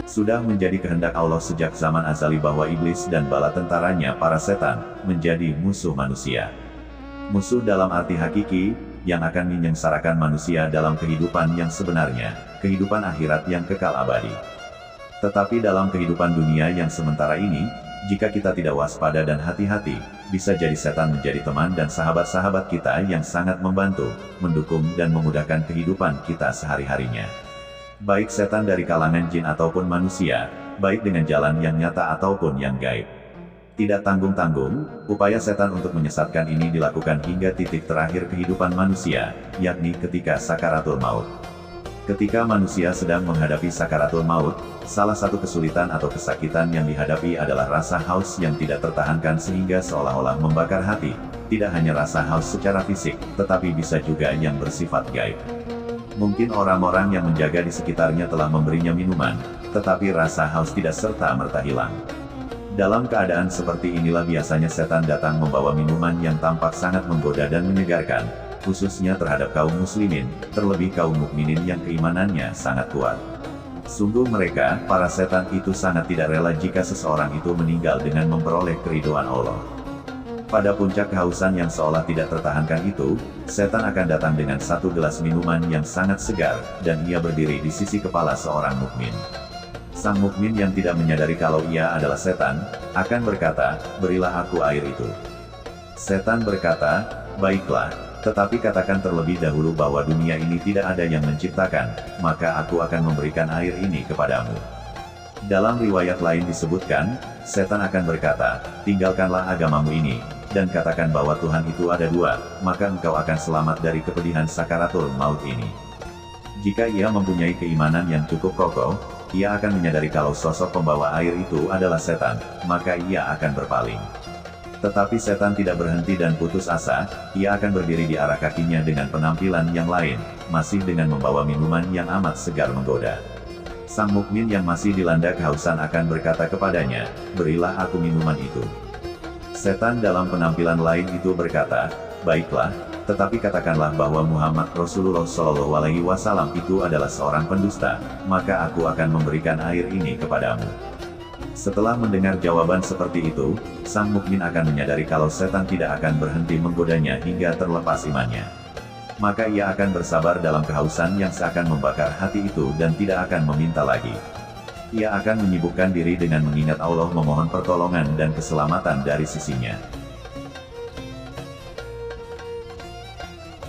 Sudah menjadi kehendak Allah sejak zaman azali bahwa iblis dan bala tentaranya para setan, menjadi musuh manusia. Musuh dalam arti hakiki, yang akan menyengsarakan manusia dalam kehidupan yang sebenarnya, kehidupan akhirat yang kekal abadi. Tetapi dalam kehidupan dunia yang sementara ini, jika kita tidak waspada dan hati-hati, bisa jadi setan menjadi teman dan sahabat-sahabat kita yang sangat membantu, mendukung dan memudahkan kehidupan kita sehari-harinya. Baik setan dari kalangan jin ataupun manusia, baik dengan jalan yang nyata ataupun yang gaib. Tidak tanggung-tanggung, upaya setan untuk menyesatkan ini dilakukan hingga titik terakhir kehidupan manusia, yakni ketika sakaratul maut. Ketika manusia sedang menghadapi sakaratul maut, salah satu kesulitan atau kesakitan yang dihadapi adalah rasa haus yang tidak tertahankan sehingga seolah-olah membakar hati. Tidak hanya rasa haus secara fisik, tetapi bisa juga yang bersifat gaib. Mungkin orang-orang yang menjaga di sekitarnya telah memberinya minuman, tetapi rasa haus tidak serta-merta hilang. Dalam keadaan seperti inilah biasanya setan datang membawa minuman yang tampak sangat menggoda dan menyegarkan, khususnya terhadap kaum muslimin, terlebih kaum mukminin yang keimanannya sangat kuat. Sungguh mereka, para setan itu sangat tidak rela jika seseorang itu meninggal dengan memperoleh keridhaan Allah. Pada puncak kehausan yang seolah tidak tertahankan itu, setan akan datang dengan satu gelas minuman yang sangat segar, dan ia berdiri di sisi kepala seorang mukmin. Sang mukmin yang tidak menyadari kalau ia adalah setan, akan berkata, "Berilah aku air itu." Setan berkata, "Baiklah, tetapi katakan terlebih dahulu bahwa dunia ini tidak ada yang menciptakan, maka aku akan memberikan air ini kepadamu." Dalam riwayat lain disebutkan, setan akan berkata, "Tinggalkanlah agamamu ini, dan katakan bahwa Tuhan itu ada dua, maka engkau akan selamat dari kepedihan sakaratul maut ini." Jika ia mempunyai keimanan yang cukup kokoh, ia akan menyadari kalau sosok pembawa air itu adalah setan, maka ia akan berpaling. Tetapi setan tidak berhenti dan putus asa, ia akan berdiri di arah kakinya dengan penampilan yang lain, masih dengan membawa minuman yang amat segar menggoda. Sang mukmin yang masih dilanda kehausan akan berkata kepadanya, "Berilah aku minuman itu." Setan dalam penampilan lain itu berkata, "Baiklah, tetapi katakanlah bahwa Muhammad Rasulullah SAW itu adalah seorang pendusta, maka aku akan memberikan air ini kepadamu." Setelah mendengar jawaban seperti itu, sang mukmin akan menyadari kalau setan tidak akan berhenti menggodanya hingga terlepas imannya. Maka ia akan bersabar dalam kehausan yang seakan membakar hati itu dan tidak akan meminta lagi. Ia akan menyibukkan diri dengan mengingat Allah, memohon pertolongan dan keselamatan dari sisinya.